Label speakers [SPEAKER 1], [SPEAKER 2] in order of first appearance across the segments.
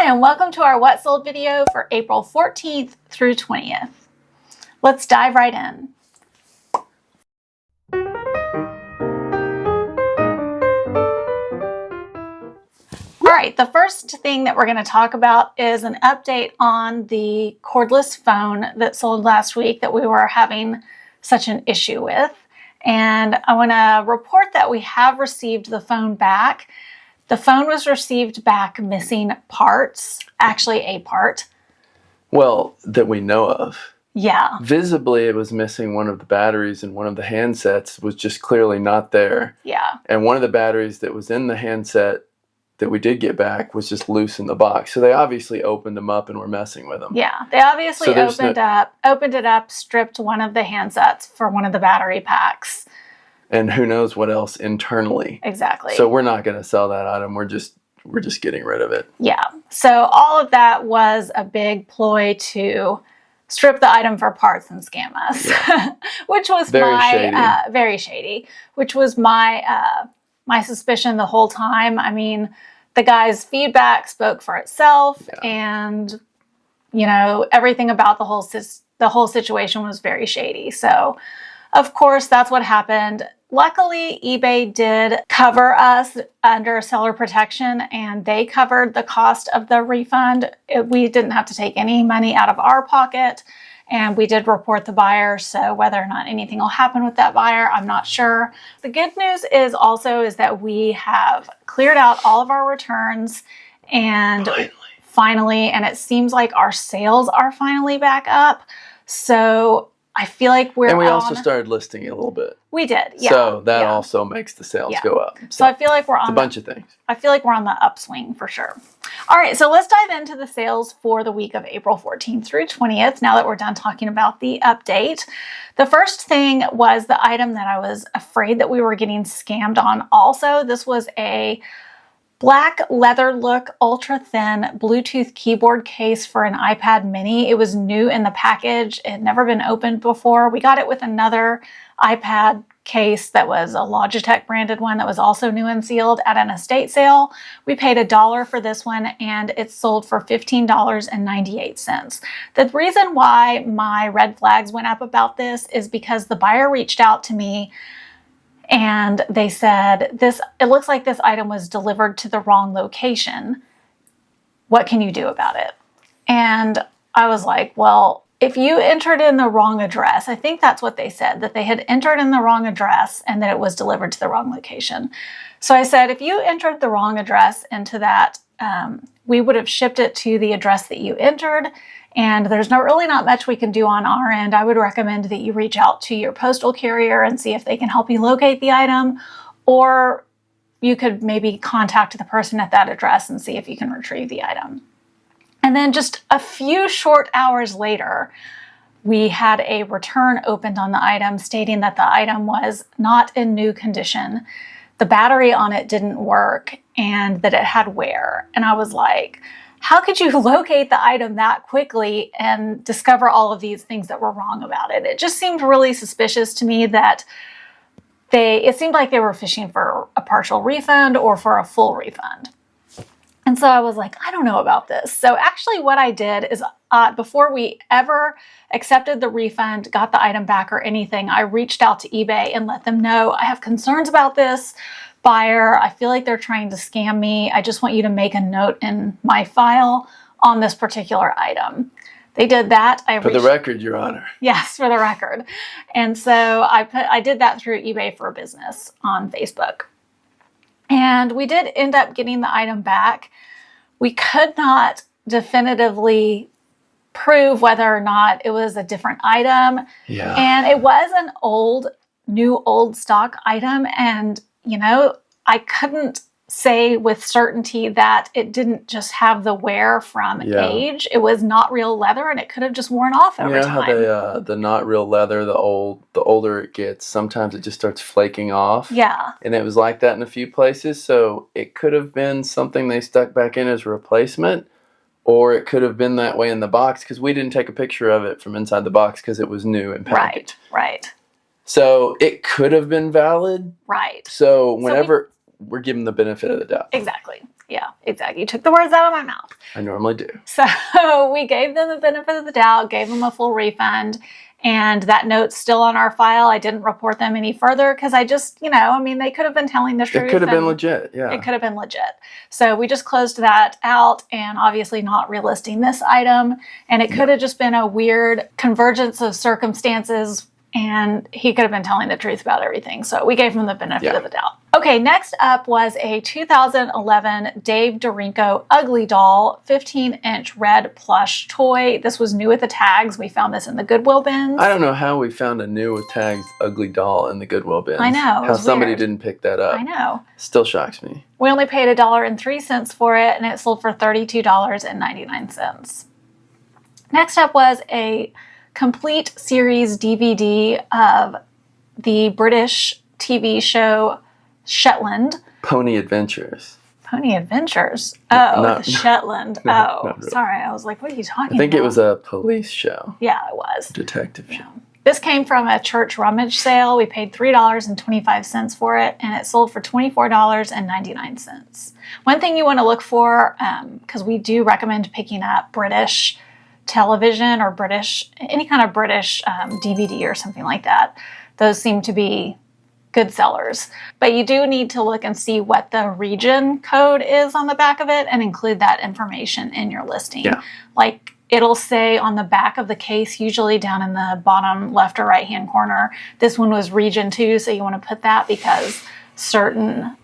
[SPEAKER 1] Hi, and welcome to our What Sold video for April 14th through 20th. Let's dive right in. All right, the first thing that we're going to talk about is an update on the cordless phone that sold last week that we were having such an issue with. And I want to report that we have received the phone back. The phone was received back missing parts, actually a part.
[SPEAKER 2] Well, that we know of.
[SPEAKER 1] Yeah.
[SPEAKER 2] Visibly, it was missing one of the batteries, and one of the handsets was just clearly not there.
[SPEAKER 1] Yeah.
[SPEAKER 2] And one of the batteries that was in the handset that we did get back was just loose in the box. So they obviously opened them up and were messing with them.
[SPEAKER 1] Yeah, they obviously opened it up, stripped one of the handsets for one of the battery packs.
[SPEAKER 2] And who knows what else internally.
[SPEAKER 1] Exactly.
[SPEAKER 2] So we're not going to sell that item. We're just getting rid of it.
[SPEAKER 1] Yeah. So all of that was a big ploy to strip the item for parts and scam us, yeah. Which was very shady. Which was my suspicion the whole time. I mean, the guy's feedback spoke for itself, yeah. And you know, everything about the whole situation was very shady. So, of course, that's what happened. Luckily, eBay did cover us under seller protection, and they covered the cost of the refund. We didn't have to take any money out of our pocket, and we did report the buyer. So whether or not anything will happen with that buyer, I'm not sure. The good news is that we have cleared out all of our returns, and finally, and it seems like our sales are finally back up. So I feel like we
[SPEAKER 2] also started listing it a little bit.
[SPEAKER 1] We did, yeah.
[SPEAKER 2] So that also makes the sales go up.
[SPEAKER 1] So I feel like we're on
[SPEAKER 2] a bunch of things.
[SPEAKER 1] I feel like we're on the upswing for sure. All right, so let's dive into the sales for the week of April 14th through 20th. Now that we're done talking about the update, the first thing was the item that I was afraid that we were getting scammed on. Also, this was a black leather look, ultra thin Bluetooth keyboard case for an iPad mini. It was new in the package. It had never been opened before. We got it with another iPad case that was a Logitech branded one that was also new and sealed at an estate sale. We paid $1 for this one, and it sold for $15.98. The reason why my red flags went up about this is because the buyer reached out to me and they said, it looks like this item was delivered to the wrong location. What can you do about it? And I was like, well, if you entered in the wrong address, I think that's what they said, that they had entered in the wrong address and that it was delivered to the wrong location. So I said, if you entered the wrong address into that, we would have shipped it to the address that you entered. And there's really not much we can do on our end. I would recommend that you reach out to your postal carrier and see if they can help you locate the item, or you could maybe contact the person at that address and see if you can retrieve the item. And then just a few short hours later, we had a return opened on the item stating that the item was not in new condition. The battery on it didn't work and that it had wear. And I was like, how could you locate the item that quickly and discover all of these things that were wrong about it? It just seemed really suspicious to me that it seemed like they were fishing for a partial refund or for a full refund. And so I was like, I don't know about this. So actually what I did is before we ever accepted the refund, got the item back or anything, I reached out to eBay and let them know I have concerns about this buyer. I feel like they're trying to scam me. I just want you to make a note in my file on this particular item. They did that.
[SPEAKER 2] For the record, Your Honor.
[SPEAKER 1] Yes, for the record. And so I did that through eBay for Business on Facebook. And we did end up getting the item back. We could not definitively prove whether or not it was a different item.
[SPEAKER 2] Yeah.
[SPEAKER 1] And it was an old stock item. And, you know, I couldn't say with certainty that it didn't just have the wear from age. It was not real leather, and it could have just worn off over time.
[SPEAKER 2] How the not real leather, the older it gets, sometimes it just starts flaking off.
[SPEAKER 1] Yeah.
[SPEAKER 2] And it was like that in a few places, so it could have been something they stuck back in as a replacement, or it could have been that way in the box, because we didn't take a picture of it from inside the box because it was new and packaged.
[SPEAKER 1] Right.
[SPEAKER 2] So it could have been valid.
[SPEAKER 1] Right.
[SPEAKER 2] So whenever we're giving the benefit of the doubt.
[SPEAKER 1] Exactly. Yeah, exactly. You took the words out of my mouth.
[SPEAKER 2] I normally do.
[SPEAKER 1] So we gave them the benefit of the doubt, gave them a full refund, and that note's still on our file. I didn't report them any further because I just, they could have been telling the truth.
[SPEAKER 2] It could have been legit, yeah.
[SPEAKER 1] It could have been legit. So we just closed that out and obviously not relisting this item. And it could have just been a weird convergence of circumstances, and he could have been telling the truth about everything. So we gave him the benefit of the doubt. Okay, next up was a 2011 Dave Dorinko Ugly Doll 15-inch red plush toy. This was new with the tags. We found this in the Goodwill bins.
[SPEAKER 2] I don't know how we found a new with tags Ugly Doll in the Goodwill bins.
[SPEAKER 1] I know.
[SPEAKER 2] How somebody didn't pick that up.
[SPEAKER 1] I know.
[SPEAKER 2] Still shocks me.
[SPEAKER 1] We only paid $1.03 for it, and it sold for $32.99. Next up was a complete series DVD of the British TV show Shetland.
[SPEAKER 2] Pony Adventures.
[SPEAKER 1] Pony Adventures? Oh,
[SPEAKER 2] Not
[SPEAKER 1] Shetland.
[SPEAKER 2] not really.
[SPEAKER 1] Sorry. I was like, what are you talking about?
[SPEAKER 2] I think it was a police show.
[SPEAKER 1] Yeah, it was.
[SPEAKER 2] Detective show.
[SPEAKER 1] This came from a church rummage sale. We paid $3.25 for it, and it sold for $24.99. One thing you want to look for, because we do recommend picking up British television or any kind of British DVD or something like that. Those seem to be good sellers. But you do need to look and see what the region code is on the back of it and include that information in your listing.
[SPEAKER 2] Yeah.
[SPEAKER 1] Like it'll say on the back of the case, usually down in the bottom left or right hand corner, this one was region 2, so you want to put that because certain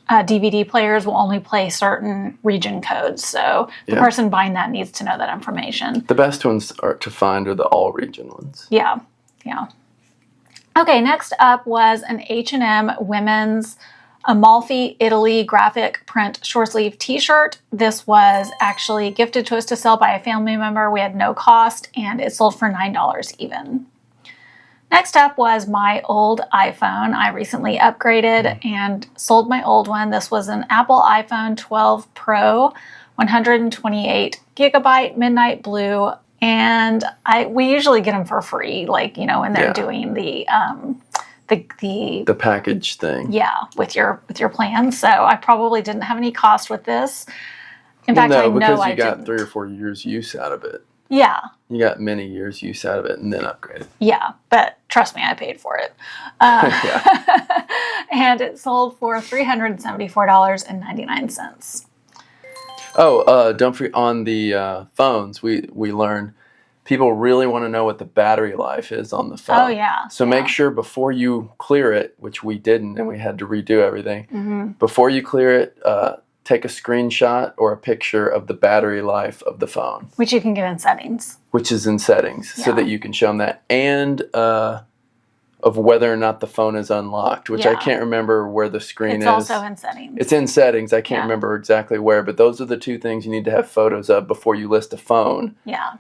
[SPEAKER 1] DVD players will only play certain region codes. So the person buying that needs to know that information.
[SPEAKER 2] The best ones to find are the all region ones.
[SPEAKER 1] Yeah. Okay, next up was an H&M women's Amalfi, Italy graphic print short sleeve t-shirt. This was actually gifted to us to sell by a family member. We had no cost, and it sold for $9 even. Next up was my old iPhone. I recently upgraded and sold my old one. This was an Apple iPhone 12 Pro, 128 gigabyte midnight blue. And we usually get them for free, when they're doing the
[SPEAKER 2] package thing.
[SPEAKER 1] Yeah, with your plan. So I probably didn't have any cost with this. In fact, I know I didn't.
[SPEAKER 2] Because you got 3 or 4 years use out of it.
[SPEAKER 1] Yeah.
[SPEAKER 2] You got many years use out of it and then upgraded.
[SPEAKER 1] Yeah, but trust me, I paid for it. And it sold for $374.99.
[SPEAKER 2] Oh, don't forget, on the phones, we learned people really want to know what the battery life is on the phone.
[SPEAKER 1] Oh, yeah.
[SPEAKER 2] So make sure before you clear it, which we didn't, and we had to redo everything, before you clear it, take a screenshot or a picture of the battery life of the phone.
[SPEAKER 1] Which you can get in settings.
[SPEAKER 2] Which is in settings, so that you can show them that. And of whether or not the phone is unlocked, which I can't remember where the screen is.
[SPEAKER 1] It's also in settings.
[SPEAKER 2] It's in settings. I can't remember exactly where, but those are the 2 things you need to have photos of before you list a phone.
[SPEAKER 1] Yeah.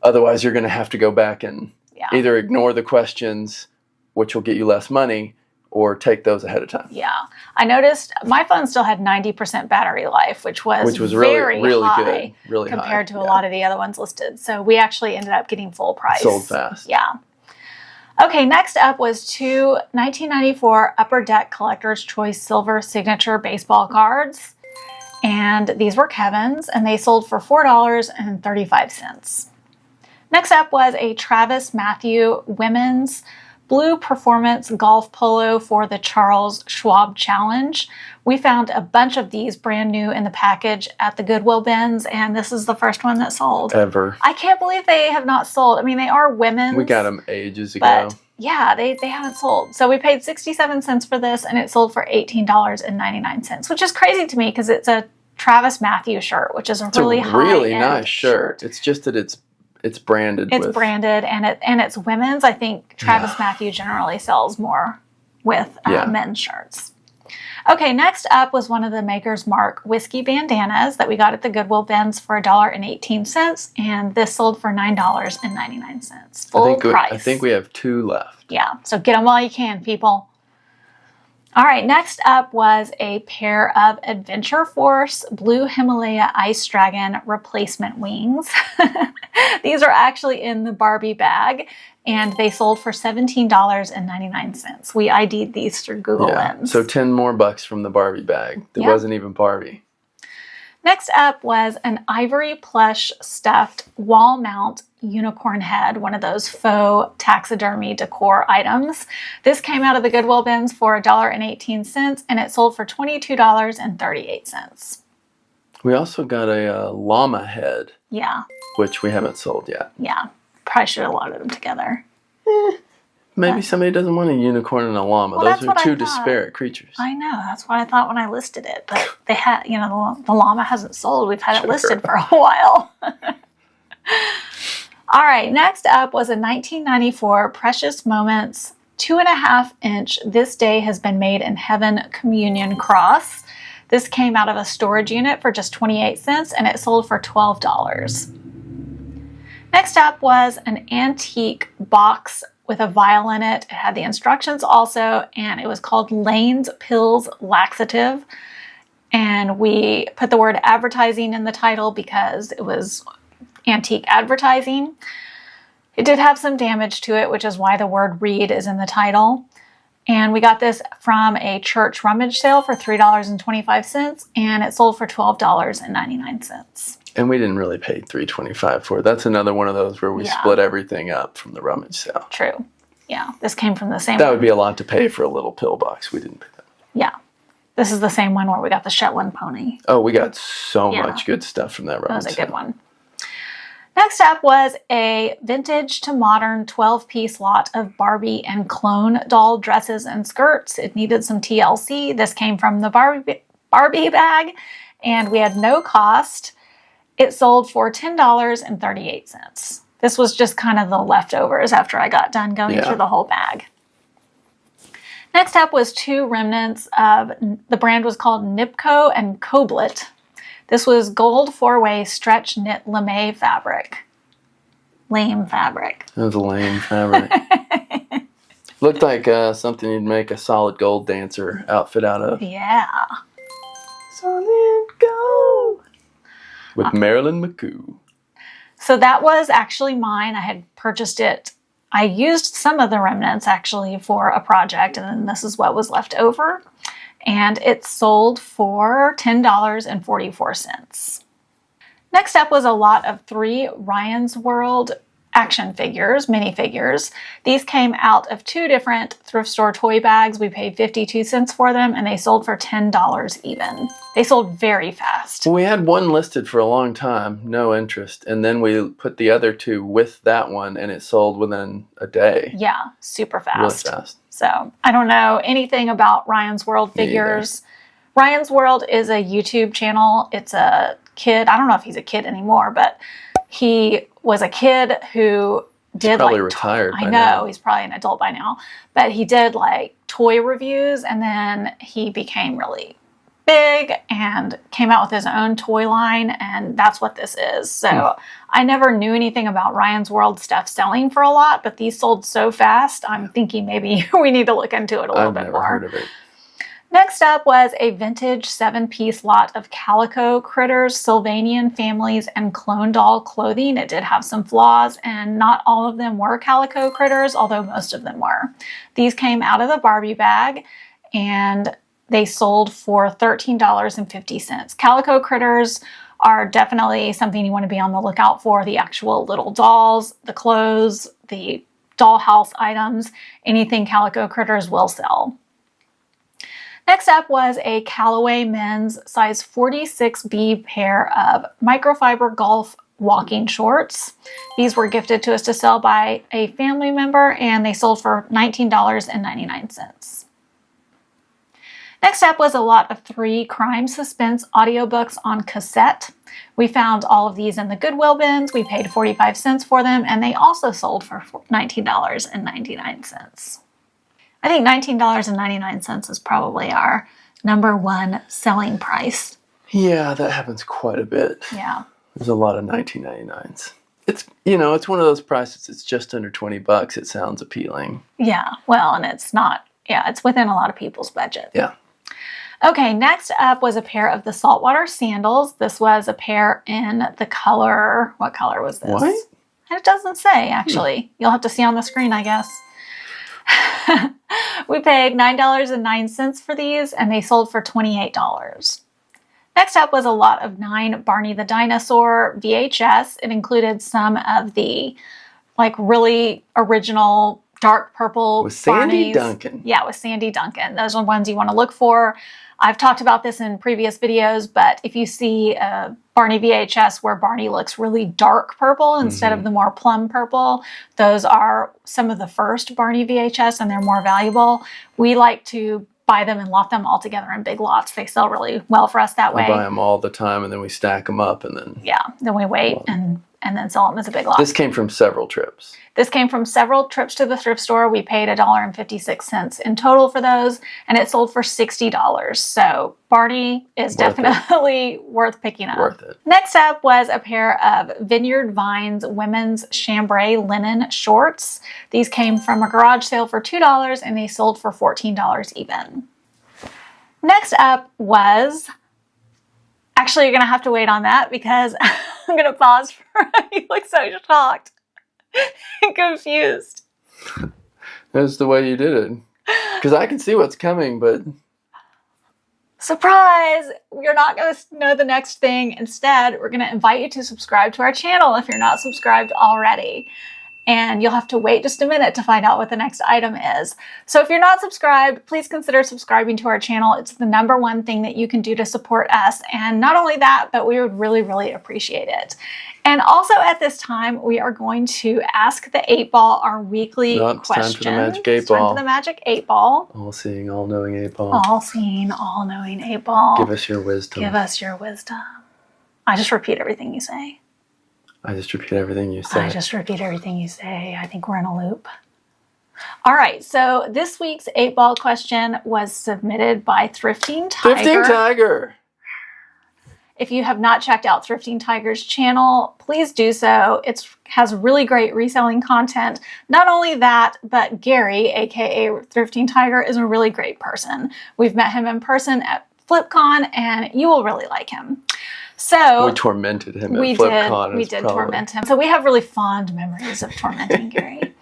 [SPEAKER 2] Otherwise, you're going to have to go back and either ignore the questions, which will get you less money, or take those ahead of time.
[SPEAKER 1] Yeah. I noticed my phone still had 90% battery life, which was very
[SPEAKER 2] really
[SPEAKER 1] high
[SPEAKER 2] good. Really
[SPEAKER 1] compared
[SPEAKER 2] high.
[SPEAKER 1] to a lot of the other ones listed. So we actually ended up getting full price.
[SPEAKER 2] Sold fast.
[SPEAKER 1] Yeah. Okay, next up was 2 1994 Upper Deck Collector's Choice Silver Signature Baseball cards. And these were Kevin's, and they sold for $4.35. Next up was a Travis Matthew Women's Blue Performance Golf Polo for the Charles Schwab Challenge. We found a bunch of these brand new in the package at the Goodwill bins, and this is the first one that sold.
[SPEAKER 2] Ever.
[SPEAKER 1] I can't believe they have not sold. I mean, they are women's.
[SPEAKER 2] We got them ages ago.
[SPEAKER 1] But yeah, they haven't sold. So we paid 67 cents for this, and it sold for $18.99, which is crazy to me because it's a Travis Matthew shirt, which is a really
[SPEAKER 2] nice shirt. It's just that it's branded.
[SPEAKER 1] It's branded, and it's women's. I think Travis Matthew generally sells more with men's shirts. Okay, next up was one of the Maker's Mark whiskey bandanas that we got at the Goodwill bins for $1.18, and this sold for $9.99. Full price.
[SPEAKER 2] I think we have 2 left.
[SPEAKER 1] Yeah, so get them while you can, people. All right, next up was a pair of Adventure Force Blue Himalaya Ice Dragon replacement wings. These are actually in the Barbie bag, and they sold for $17.99. We ID'd these through Google Lens.
[SPEAKER 2] So 10 more bucks from the Barbie bag. That wasn't even Barbie.
[SPEAKER 1] Next up was an ivory plush stuffed wall mount unicorn head, one of those faux taxidermy decor items. This came out of the Goodwill bins for $1.18, and it sold for $22.38.
[SPEAKER 2] We also got a llama head.
[SPEAKER 1] Yeah.
[SPEAKER 2] Which we haven't sold yet.
[SPEAKER 1] Yeah. Probably should have loaded them together.
[SPEAKER 2] Maybe somebody doesn't want a unicorn and a llama. Those are two disparate creatures.
[SPEAKER 1] I know. That's what I thought when I listed it. But they had, the llama hasn't sold. We've had it listed for a while. All right. Next up was a 1994 Precious Moments 2.5-inch This Day Has Been Made in Heaven communion cross. This came out of a storage unit for just 28 cents, and it sold for $12. Next up was an antique box with a vial in it. It had the instructions also, and it was called Lane's Pills Laxative. And we put the word advertising in the title because it was antique advertising. It did have some damage to it, which is why the word read is in the title. And we got this from a church rummage sale for $3.25, and it sold for $12.99.
[SPEAKER 2] And we didn't really pay $3.25 for it. That's another one of those where we split everything up from the rummage sale.
[SPEAKER 1] True. Yeah. This came from the same
[SPEAKER 2] That would be a lot to pay for a little pill box. We didn't pay that.
[SPEAKER 1] Yeah. This is the same one where we got the Shetland pony.
[SPEAKER 2] Oh, we got so much good stuff from that rummage sale.
[SPEAKER 1] That was a good one. Next up was a vintage to modern 12-piece lot of Barbie and clone doll dresses and skirts. It needed some TLC. This came from the Barbie bag, and we had no cost. It sold for $10.38. This was just kind of the leftovers after I got done going through the whole bag. Next up was two remnants of, the brand was called Nipco and Coblet. This was gold 4-way stretch knit lame fabric. Lame fabric.
[SPEAKER 2] It was a lame fabric. Looked like something you'd make a solid gold dancer outfit out of.
[SPEAKER 1] Yeah.
[SPEAKER 2] Solid gold. With Marilyn McCoo.
[SPEAKER 1] So that was actually mine. I had purchased it. I used some of the remnants actually for a project, and then this is what was left over. And it sold for $10.44. Next up was a lot of 3 Ryan's World action figures, minifigures. These came out of 2 different thrift store toy bags. We paid 52 cents for them, and they sold for $10 even. They sold very fast.
[SPEAKER 2] Well, we had one listed for a long time, no interest, and then we put the other 2 with that one, and it sold within a day.
[SPEAKER 1] Yeah, super fast.
[SPEAKER 2] Really fast.
[SPEAKER 1] So I don't know anything about Ryan's World figures. Ryan's World is a YouTube channel. It's a kid. I don't know if he's a kid anymore, but he was a kid who did
[SPEAKER 2] he's probably retired by now.
[SPEAKER 1] He's probably an adult by now, but he did like toy reviews, and then he became really big and came out with his own toy line, and that's what this is. So I never knew anything about Ryan's World stuff selling for a lot, but these sold so fast, I'm thinking maybe we need to look into it a little bit more.
[SPEAKER 2] I've never heard of it.
[SPEAKER 1] Next up was a vintage 7-piece lot of Calico Critters, Sylvanian families, and clone doll clothing. It did have some flaws, and not all of them were Calico Critters, although most of them were. These came out of the Barbie bag, and they sold for $13.50. Calico Critters are definitely something you want to be on the lookout for. The actual little dolls, the clothes, the dollhouse items, anything Calico Critters will sell. Next up was a Callaway men's size 46B pair of microfiber golf walking shorts. These were gifted to us to sell by a family member, and they sold for $19.99. Next up was a lot of 3 crime suspense audiobooks on cassette. We found all of these in the Goodwill bins. We paid 45 cents for them, and they also sold for $19.99. I think $19.99 is probably our #1 selling price.
[SPEAKER 2] Yeah, that happens quite a bit.
[SPEAKER 1] Yeah.
[SPEAKER 2] There's a lot of 19.99s. It's, it's one of those prices. It's just under $20. It sounds appealing.
[SPEAKER 1] Yeah. Well, and it's not. Yeah, it's within a lot of people's budget.
[SPEAKER 2] Yeah.
[SPEAKER 1] Okay, next up was a pair of the saltwater sandals. This was a pair in the color, what color was this?
[SPEAKER 2] What?
[SPEAKER 1] It doesn't say, actually. You'll have to see on the screen, I guess. We paid $9.09 for these, and they sold for $28. Next up was a lot of 9 Barney the Dinosaur VHS. It included some of the like really original dark purple
[SPEAKER 2] With Sandy
[SPEAKER 1] Barneys.
[SPEAKER 2] Duncan.
[SPEAKER 1] Yeah, with Sandy Duncan. Those are the ones you want to look for. I've talked about this in previous videos, but if you see a Barney VHS where Barney looks really dark purple instead of the more plum purple, those are some of the first Barney VHS, and they're more valuable. We like to buy them and lot them all together in big lots. They sell really well for us that way.
[SPEAKER 2] I buy them all the time, and then we stack them up, and then...
[SPEAKER 1] Yeah, then we wait and then sell them as a big lot.
[SPEAKER 2] This came from several trips.
[SPEAKER 1] This came from several trips to the thrift store. We paid $1.56 in total for those, and it sold for $60. So Barney is definitely worth picking up.
[SPEAKER 2] Worth it.
[SPEAKER 1] Next up was a pair of Vineyard Vines women's chambray linen shorts. These came from a garage sale for $2, and they sold for $14 even. Next up was... Actually, you're going to have to wait on that because I'm going to pause for... You look so shocked and confused.
[SPEAKER 2] That's the way you did it. Because I can see what's coming, but...
[SPEAKER 1] Surprise! You're not going to know the next thing. Instead, we're going to invite you to subscribe to our channel if you're not subscribed already. And you'll have to wait just a minute to find out what the next item is. So if you're not subscribed, please consider subscribing to our channel. It's the #1 thing that you can do to support us. And not only that, but we would really, really appreciate it. And also at this time, we are going to ask the 8 Ball our weekly questions.
[SPEAKER 2] It's time for the magic 8 Ball.
[SPEAKER 1] Time for the magic 8 Ball.
[SPEAKER 2] All-seeing, all-knowing 8 Ball.
[SPEAKER 1] All-seeing, all-knowing 8 Ball.
[SPEAKER 2] Give us your wisdom.
[SPEAKER 1] Give us your wisdom. I just repeat everything you say.
[SPEAKER 2] I just repeat everything you say.
[SPEAKER 1] I just repeat everything you say. I think we're in a loop. All right, so this week's 8 Ball question was submitted by Thrifting Tiger.
[SPEAKER 2] Thrifting Tiger!
[SPEAKER 1] If you have not checked out Thrifting Tiger's channel, please do so. It has really great reselling content. Not only that, but Gary, aka Thrifting Tiger, is a really great person. We've met him in person at FlipCon, and you will really like him. So
[SPEAKER 2] we tormented him at FlipCon.
[SPEAKER 1] We did torment him. So we have really fond memories of tormenting Gary.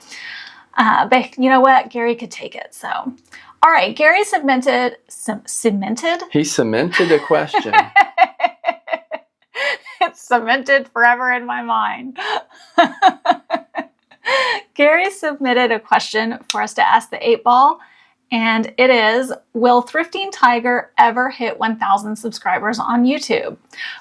[SPEAKER 1] But you know what? Gary could take it. So, all right. Gary cemented. He
[SPEAKER 2] cemented a question.
[SPEAKER 1] It's cemented forever in my mind. Gary submitted a question for us to ask the 8 Ball. And it is, will Thrifting Tiger ever hit 1,000 subscribers on YouTube?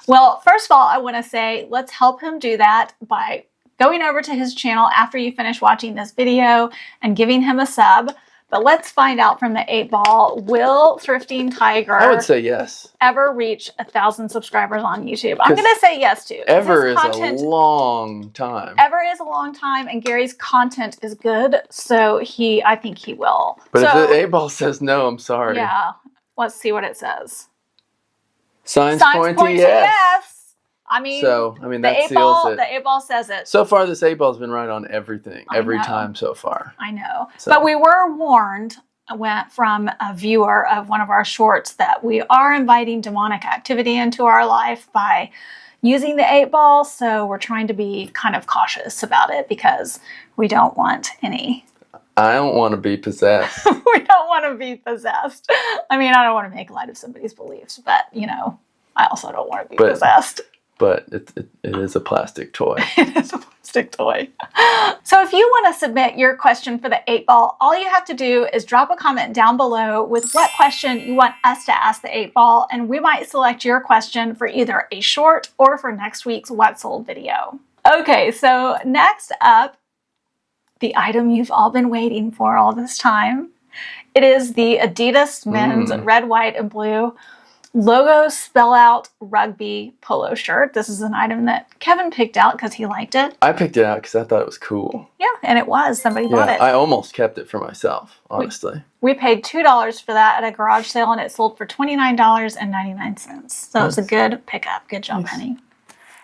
[SPEAKER 1] Well, first of all, I want to say, let's help him do that by going over to his channel after you finish watching this video and giving him a sub. But let's find out from the 8 Ball, will Thrifting Tiger
[SPEAKER 2] I would say yes.
[SPEAKER 1] ever reach 1,000 subscribers on YouTube? I'm going to say yes too.
[SPEAKER 2] Ever is a long time.
[SPEAKER 1] Ever is a long time, and Gary's content is good, so I think he will.
[SPEAKER 2] But if the 8 Ball says no, I'm sorry.
[SPEAKER 1] Yeah, let's see what it says.
[SPEAKER 2] Signs point to yes.
[SPEAKER 1] I mean,
[SPEAKER 2] that seals it.
[SPEAKER 1] The 8 Ball says it.
[SPEAKER 2] So far, this 8 Ball's been right on everything, every time so far.
[SPEAKER 1] I know. So. But we were warned from a viewer of one of our shorts that we are inviting demonic activity into our life by using the 8 Ball. So we're trying to be kind of cautious about it because we don't want any.
[SPEAKER 2] I don't want to be possessed.
[SPEAKER 1] We don't want to be possessed. I mean, I don't want to make light of somebody's beliefs, but, I also don't want to be possessed.
[SPEAKER 2] But it is a plastic toy.
[SPEAKER 1] It is a plastic toy. So if you want to submit your question for the 8 Ball, all you have to do is drop a comment down below with what question you want us to ask the 8 Ball, and we might select your question for either a short or for next week's What Sold video. Okay, so next up, the item you've all been waiting for all this time. It is the Adidas men's red, white, and blue logo spell out rugby polo shirt. This is an item that Kevin picked out because he liked it.
[SPEAKER 2] I picked it out because I thought it was cool.
[SPEAKER 1] Yeah, and it was. Somebody bought it.
[SPEAKER 2] I almost kept it for myself, honestly.
[SPEAKER 1] We paid $2 for that at a garage sale, and it sold for $29.99. So it was a good pickup. Good job, honey.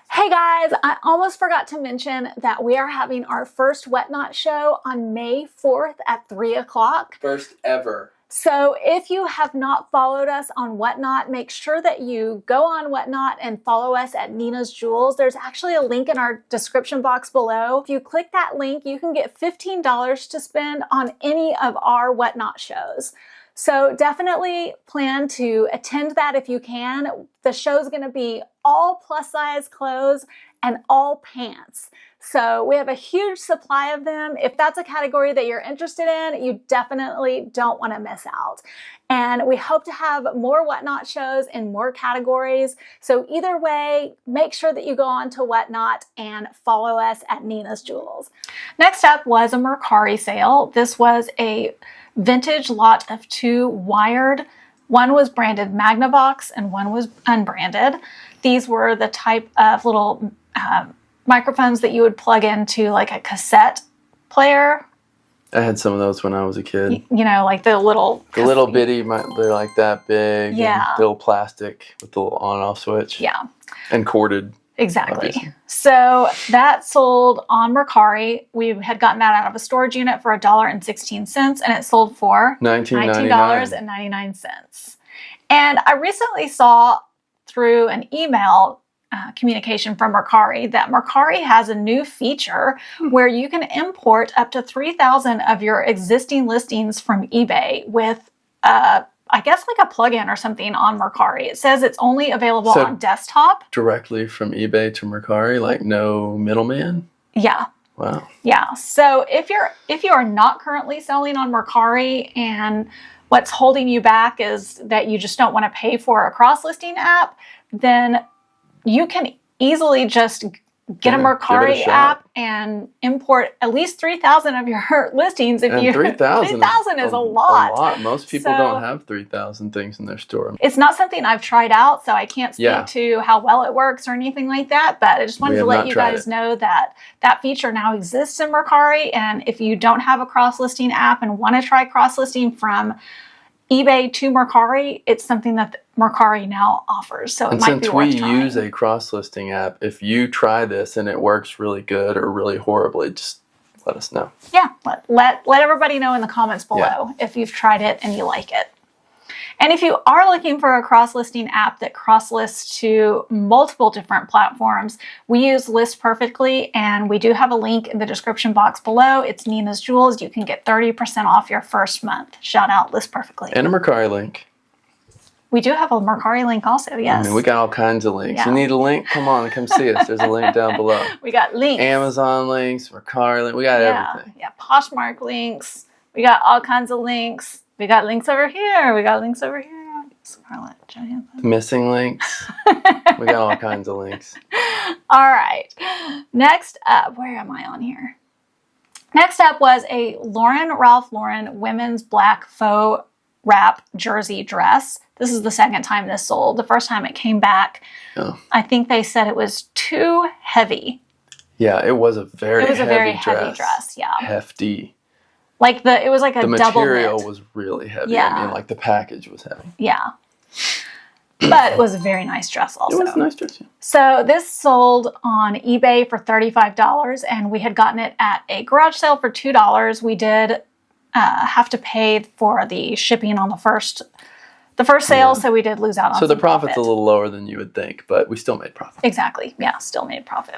[SPEAKER 1] Hey guys, I almost forgot to mention that we are having our first Whatnot show on May 4th at 3 o'clock.
[SPEAKER 2] First ever.
[SPEAKER 1] So if you have not followed us on Whatnot, make sure that you go on Whatnot and follow us at Nina's Jewels. There's actually a link in our description box below. If you click that link, you can get $15 to spend on any of our Whatnot shows. So definitely plan to attend that if you can. The show's going to be all plus size clothes and all pants. So we have a huge supply of them. If that's a category that you're interested in, you definitely don't want to miss out. And we hope to have more Whatnot shows in more categories. So either way, make sure that you go on to Whatnot and follow us at Nina's Jewels. Next up was a Mercari sale. This was a vintage lot of 2 wired. One was branded Magnavox and one was unbranded. These were the type of little microphones that you would plug into like a cassette player.
[SPEAKER 2] I had some of those when I was a kid.
[SPEAKER 1] You know, like the little
[SPEAKER 2] bitty, they're like that big.
[SPEAKER 1] Yeah.
[SPEAKER 2] And little plastic with the little on-off switch.
[SPEAKER 1] Yeah.
[SPEAKER 2] And corded.
[SPEAKER 1] Exactly.
[SPEAKER 2] Obviously.
[SPEAKER 1] So that sold on Mercari. We had gotten that out of a storage unit for $1.16, and it sold for $19.99. And I recently saw through an email communication from Mercari that Mercari has a new feature where you can import up to 3,000 of your existing listings from eBay with I guess like a plugin or something on Mercari. It says it's only available on desktop.
[SPEAKER 2] Directly from eBay to Mercari, like no middleman?
[SPEAKER 1] Yeah.
[SPEAKER 2] Wow.
[SPEAKER 1] Yeah. So if you are not currently selling on Mercari and what's holding you back is that you just don't want to pay for a cross-listing app, then you can easily just get a Mercari app and import at least 3,000 of your listings. If you
[SPEAKER 2] 3,000
[SPEAKER 1] is a lot.
[SPEAKER 2] A lot. Most people don't have 3,000 things in their store.
[SPEAKER 1] It's not something I've tried out, so I can't speak to how well it works or anything like that. But I just wanted to let you guys know that that feature now exists in Mercari. And if you don't have a cross-listing app and want to try cross-listing from eBay to Mercari, it's something that Mercari now offers. So it might be worth trying.
[SPEAKER 2] Since we use a cross-listing app, if you try this and it works really good or really horribly, just let us know.
[SPEAKER 1] Yeah, let everybody know in the comments below if you've tried it and you like it. And if you are looking for a cross-listing app that cross-lists to multiple different platforms, we use List Perfectly, and we do have a link in the description box below. It's Nina's Jewels. You can get 30% off your first month. Shout out List Perfectly.
[SPEAKER 2] And a Mercari link.
[SPEAKER 1] We do have a Mercari link also, yes.
[SPEAKER 2] I mean, we got all kinds of links. You need a link? Come on, come see us. There's a link down below.
[SPEAKER 1] We got links.
[SPEAKER 2] Amazon links, Mercari links. We got everything.
[SPEAKER 1] Yeah, Poshmark links. We got all kinds of links. We got links over here. We got links over here. Scarlett Johansson.
[SPEAKER 2] Missing links. We got all kinds of links.
[SPEAKER 1] All right. Next up, where am I on here? Next up was a Ralph Lauren women's black faux wrap jersey dress. This is the second time this sold. The first time it came back, I think they said it was too heavy.
[SPEAKER 2] Yeah, it was a very heavy dress.
[SPEAKER 1] Yeah.
[SPEAKER 2] Hefty.
[SPEAKER 1] Like it was like a double knit.
[SPEAKER 2] The material was really heavy.
[SPEAKER 1] Yeah.
[SPEAKER 2] I mean, like the package was heavy.
[SPEAKER 1] Yeah. But it was a very nice dress also.
[SPEAKER 2] It was a nice dress, yeah.
[SPEAKER 1] So this sold on eBay for $35, and we had gotten it at a garage sale for $2. We did have to pay for the shipping on the first sale, so we did lose out on some
[SPEAKER 2] So the profit's a little lower than you would think, but we still made profit.
[SPEAKER 1] Exactly. Yeah, still made profit.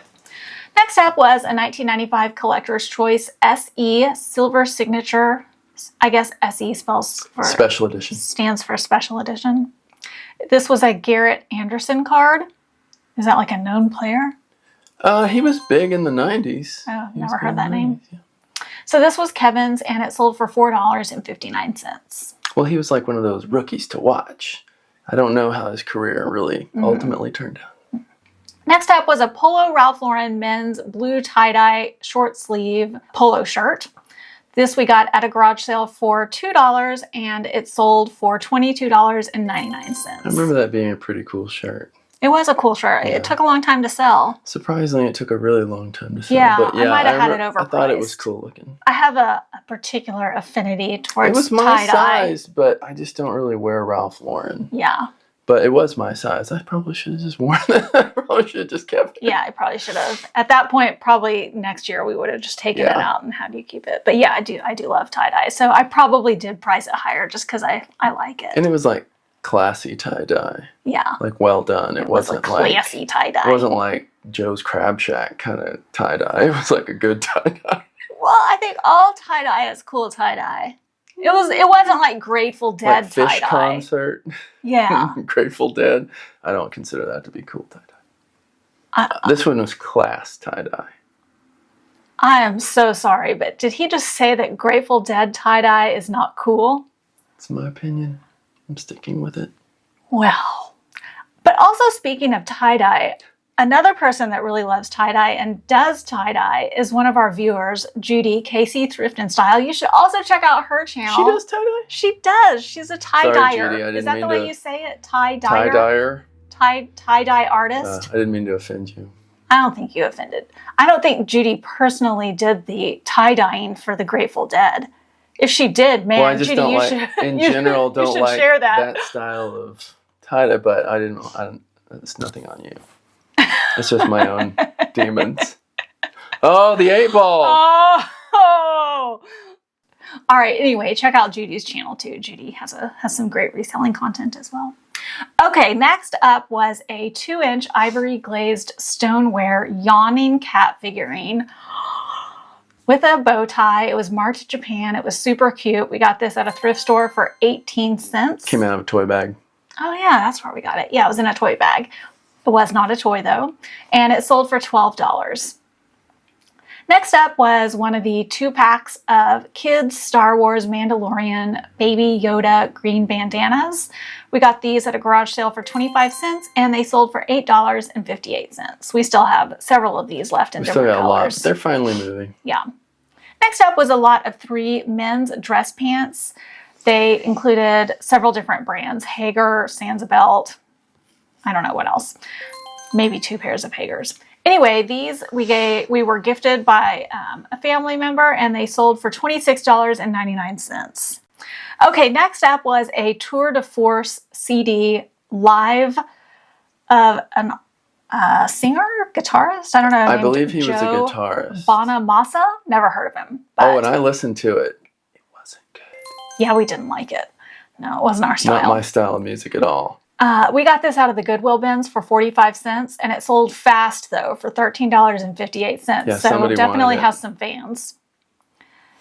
[SPEAKER 1] Next up was a 1995 Collector's Choice SE Silver Signature. I guess SE spells for...
[SPEAKER 2] Special Edition.
[SPEAKER 1] Stands for Special Edition. This was a Garrett Anderson card. Is that like a known player?
[SPEAKER 2] He was big in the 90s.
[SPEAKER 1] Oh, never heard that name. Yeah. So this was Kevin's, and it sold for $4.59.
[SPEAKER 2] Well, he was like one of those rookies to watch. I don't know how his career really ultimately turned out.
[SPEAKER 1] Next up was a Polo Ralph Lauren men's blue tie-dye short sleeve polo shirt. This we got at a garage sale for $2, and it sold for $22.99.
[SPEAKER 2] I remember that being a pretty cool shirt.
[SPEAKER 1] It was a cool shirt. Yeah. It took a long time to sell.
[SPEAKER 2] Surprisingly, it took a really long time to sell.
[SPEAKER 1] Yeah,
[SPEAKER 2] but
[SPEAKER 1] I might have had it overpriced.
[SPEAKER 2] I thought it was cool looking.
[SPEAKER 1] I have a particular affinity towards tie-dye.
[SPEAKER 2] It was my size, but I just don't really wear Ralph Lauren.
[SPEAKER 1] Yeah.
[SPEAKER 2] But it was my size. I probably should have just worn it. I probably should have just kept it.
[SPEAKER 1] Yeah, I probably should have. At that point, probably next year we would have just taken it out and had you keep it. But yeah, I do love tie-dye. So I probably did price it higher just because I like it.
[SPEAKER 2] And it was like classy tie-dye.
[SPEAKER 1] Yeah.
[SPEAKER 2] Like well done. It wasn't like
[SPEAKER 1] classy tie-dye.
[SPEAKER 2] It wasn't like Joe's Crab Shack kind of tie-dye. It was like a good tie-dye.
[SPEAKER 1] Well, I think all tie-dye is cool tie-dye. It wasn't like Grateful Dead
[SPEAKER 2] like Fish
[SPEAKER 1] tie-dye.
[SPEAKER 2] Concert.
[SPEAKER 1] Yeah.
[SPEAKER 2] Grateful Dead. I don't consider that to be cool tie-dye. This one was class tie-dye.
[SPEAKER 1] I am so sorry, but did he just say that Grateful Dead tie-dye is not cool?
[SPEAKER 2] It's my opinion. I'm sticking with it.
[SPEAKER 1] Well, but also speaking of tie-dye, another person that really loves tie-dye and does tie-dye is one of our viewers, Judy, KC Thrift and Style. You should also check out her channel.
[SPEAKER 2] She does tie-dye?
[SPEAKER 1] She does. She's a tie-dyer.
[SPEAKER 2] Sorry, Judy, I didn't
[SPEAKER 1] is that
[SPEAKER 2] mean
[SPEAKER 1] the way
[SPEAKER 2] to...
[SPEAKER 1] you say it? Tie-dyer?
[SPEAKER 2] Tie-dyer?
[SPEAKER 1] Tie-dye artist?
[SPEAKER 2] I didn't mean to offend you.
[SPEAKER 1] I don't think you offended. I don't think Judy personally did the tie-dyeing for the Grateful Dead. If she did, man,
[SPEAKER 2] well, I just
[SPEAKER 1] Judy,
[SPEAKER 2] don't
[SPEAKER 1] you
[SPEAKER 2] like,
[SPEAKER 1] should,
[SPEAKER 2] in general, don't like
[SPEAKER 1] share that
[SPEAKER 2] style of tie-dye, but I don't, it's nothing on you. It's just my own demons. Oh, the 8-ball.
[SPEAKER 1] Oh. All right. Anyway, check out Judy's channel too. Judy has some great reselling content as well. Okay, next up was a 2-inch ivory glazed stoneware yawning cat figurine with a bow tie. It was marked Japan. It was super cute. We got this at a thrift store for 18 cents.
[SPEAKER 2] Came out of a toy bag.
[SPEAKER 1] Oh yeah, that's where we got it. Yeah, it was in a toy bag. It was not a toy though. And it sold for $12. Next up was one of the 2 packs of Kids Star Wars Mandalorian Baby Yoda green bandanas. We got these at a garage sale for 25 cents and they sold for $8.58. We still have several of these left in different colors.
[SPEAKER 2] We still got a lot. They're finally moving.
[SPEAKER 1] Yeah. Next up was a lot of 3 men's dress pants. They included several different brands. Hager, Sansabelt, I don't know what else. Maybe 2 pairs of Hagers. Anyway, these we were gifted by a family member and they sold for $26.99. Okay, next up was a Tour de Force CD live of a singer, guitarist, I don't know.
[SPEAKER 2] I believe he was a guitarist.
[SPEAKER 1] Bonamassa? Never heard of him.
[SPEAKER 2] Oh, and I listened to it. It wasn't good.
[SPEAKER 1] Yeah, we didn't like it. No, it wasn't our style.
[SPEAKER 2] Not my style of music at all.
[SPEAKER 1] We got this out of the Goodwill bins for 45 cents, and it sold fast, though, for $13.58.
[SPEAKER 2] Yeah,
[SPEAKER 1] so it definitely has some fans.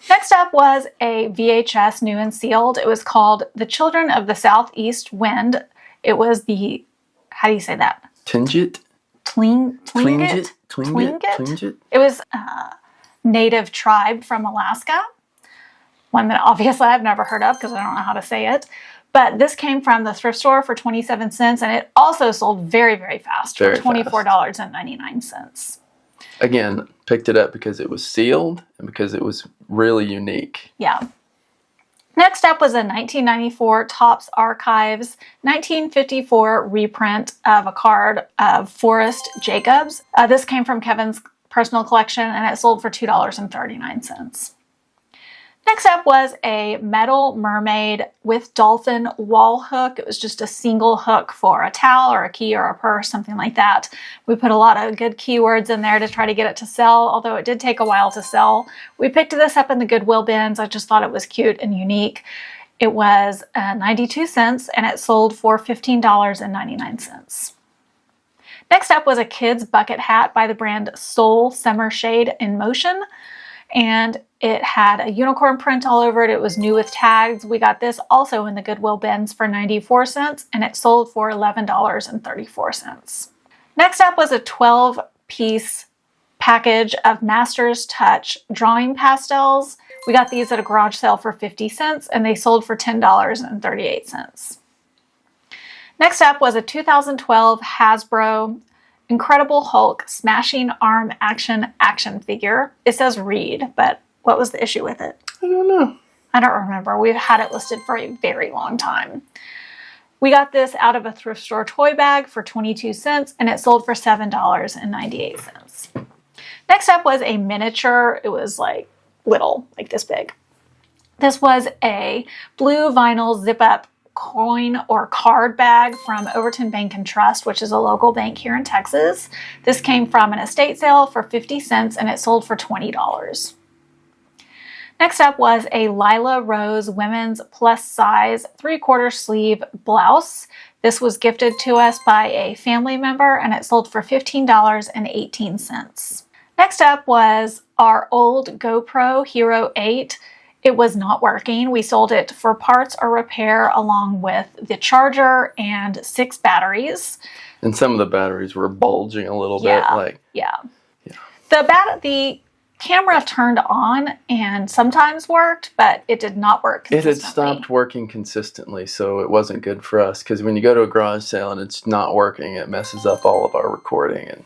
[SPEAKER 1] Next up was a VHS new and sealed. It was called The Children of the Southeast Wind. It was the, how do you say that?
[SPEAKER 2] Tlingit?
[SPEAKER 1] Tlingit? It was a native tribe from Alaska. One that obviously I've never heard of because I don't know how to say it. But this came from the thrift store for 27 cents, and it also sold very, very fast for $24.99.
[SPEAKER 2] Again, picked it up because it was sealed and because it was really unique.
[SPEAKER 1] Yeah. Next up was a 1994 Topps Archives 1954 reprint of a card of Forrest Jacobs. This came from Kevin's personal collection, and it sold for $2.39. Next up was a metal mermaid with dolphin wall hook. It was just a single hook for a towel or a key or a purse, something like that. We put a lot of good keywords in there to try to get it to sell, although it did take a while to sell. We picked this up in the Goodwill bins. I just thought it was cute and unique. It was 92 cents and it sold for $15.99. Next up was a kid's bucket hat by the brand Soul Summer Shade in Motion. And it had a unicorn print all over it. It was new with tags. We got this also in the Goodwill bins for 94 cents and it sold for $11.34. Next up was a 12-piece package of Master's Touch drawing pastels. We got these at a garage sale for 50 cents and they sold for $10.38. Next up was a 2012 Hasbro Incredible Hulk Smashing Arm action figure. It says read, but what was the issue with it?
[SPEAKER 2] I don't know.
[SPEAKER 1] I don't remember. We've had it listed for a very long time. We got this out of a thrift store toy bag for 22 cents and it sold for $7.98. Next up was a miniature. It was like little, like this big. This was a blue vinyl zip-up coin or card bag from Overton Bank and Trust, which is a local bank here in Texas. This came from an estate sale for 50 cents and it sold for $20. Next up was a Lila Rose women's plus size 3/4 sleeve blouse. This was gifted to us by a family member and it sold for $15.18. Next up was our old GoPro Hero 8. It was not working. We sold it for parts or repair along with the charger and 6 batteries.
[SPEAKER 2] And some of the batteries were bulging a little bit.
[SPEAKER 1] Yeah. The camera turned on and sometimes worked, but it did not work consistently.
[SPEAKER 2] It had stopped working consistently, so it wasn't good for us. Because when you go to a garage sale and it's not working, it messes up all of our recording. And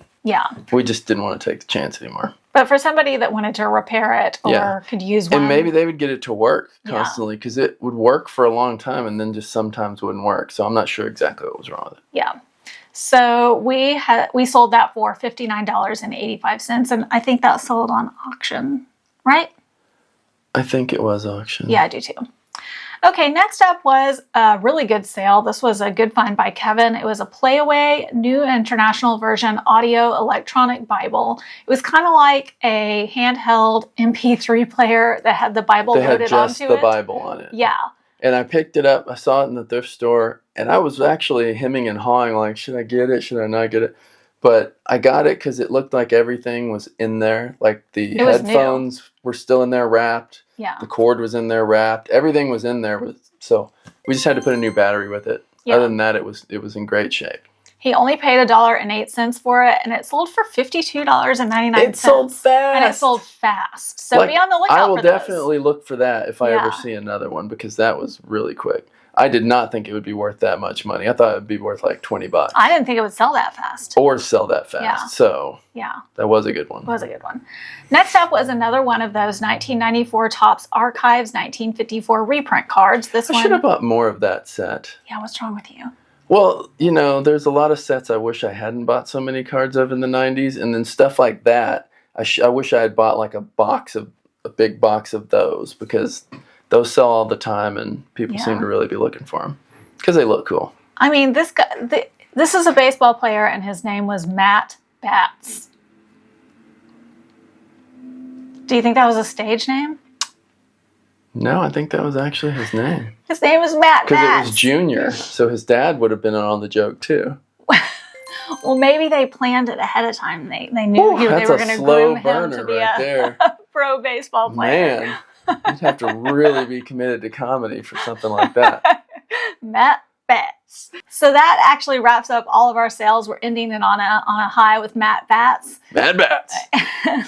[SPEAKER 2] we just didn't want to take the chance anymore.
[SPEAKER 1] But for somebody that wanted to repair it or could use one.
[SPEAKER 2] And maybe they would get it to work constantly because it would work for a long time and then just sometimes wouldn't work. So I'm not sure exactly what was wrong with it.
[SPEAKER 1] Yeah. So we sold that for $59.85, and I think that sold on auction, right?
[SPEAKER 2] I think it was auction.
[SPEAKER 1] Yeah, I do too. Okay, next up was a really good sale. This was a good find by Cevin. It was a Playaway New International Version Audio Electronic Bible. It was kind of like a handheld MP3 player that had the Bible loaded onto it.
[SPEAKER 2] They had just the Bible on it.
[SPEAKER 1] Yeah.
[SPEAKER 2] And I picked it up. I saw it in the thrift store, and I was actually hemming and hawing, like, should I get it? Should I not get it? But I got it because it looked like everything was in there. Like the headphones were still in there wrapped.
[SPEAKER 1] Yeah.
[SPEAKER 2] The cord was in there wrapped. Everything was in there. So we just had to put a new battery with it. Yeah. Other than that, it was in great shape.
[SPEAKER 1] He only paid $1.08 for it, and it sold for $52.99.
[SPEAKER 2] It sold fast.
[SPEAKER 1] And it sold fast. So be on the lookout for those.
[SPEAKER 2] I will definitely look for that if I ever see another one because that was really quick. I did not think it would be worth that much money. I thought it would be worth like $20.
[SPEAKER 1] I didn't think it would sell that fast.
[SPEAKER 2] Or sell that fast. Yeah. So that was a good one.
[SPEAKER 1] It was a good one. Next up was another one of those 1994 Topps Archives 1954 reprint cards. I
[SPEAKER 2] should have bought more of that set.
[SPEAKER 1] Yeah, what's wrong with you?
[SPEAKER 2] Well, there's a lot of sets I wish I hadn't bought so many cards of in the 90s. And then stuff like that, I wish I had bought like a big box of those because those sell all the time and people seem to really be looking for them because they look cool.
[SPEAKER 1] I mean, this is a baseball player and his name was Matt Batts. Do you think that was a stage name?
[SPEAKER 2] No, I think that was actually his name.
[SPEAKER 1] His name was Matt Batts.
[SPEAKER 2] Because it was Junior, so his dad would have been on the joke too.
[SPEAKER 1] Well, maybe they planned it ahead of time. They knew they were going to groom him to be a pro baseball player.
[SPEAKER 2] Man, you'd have to really be committed to comedy for something like that.
[SPEAKER 1] Matt Batts. So that actually wraps up all of our sales. We're ending it on a high with Matt Batts.
[SPEAKER 2] Matt Batts.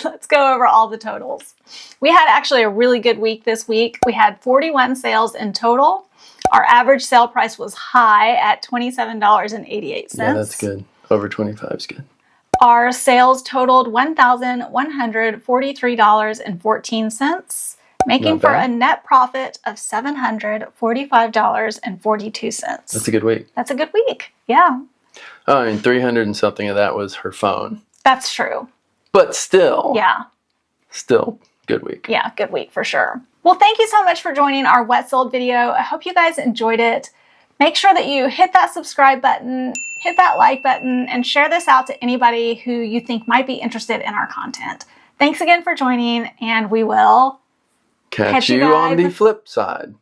[SPEAKER 1] Let's go over all the totals. We had actually a really good week this week. We had 41 sales in total. Our average sale price was high at $27.88.
[SPEAKER 2] Yeah, that's good. Over 25 is good.
[SPEAKER 1] Our sales totaled $1,143.14. Making for a net profit of $745.42.
[SPEAKER 2] That's a good week.
[SPEAKER 1] That's a good week. Yeah.
[SPEAKER 2] Oh, I mean, 300 and something of that was her phone.
[SPEAKER 1] That's true.
[SPEAKER 2] But still.
[SPEAKER 1] Yeah.
[SPEAKER 2] Still, good week.
[SPEAKER 1] Yeah, good week for sure. Well, thank you so much for joining our Wet Sold video. I hope you guys enjoyed it. Make sure that you hit that subscribe button, hit that like button, and share this out to anybody who you think might be interested in our content. Thanks again for joining, and we will
[SPEAKER 2] catch you on the flip side.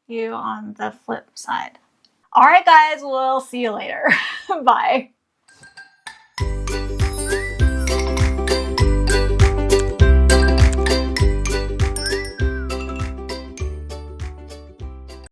[SPEAKER 1] You on the flip side. All right, guys, we'll see you later. Bye.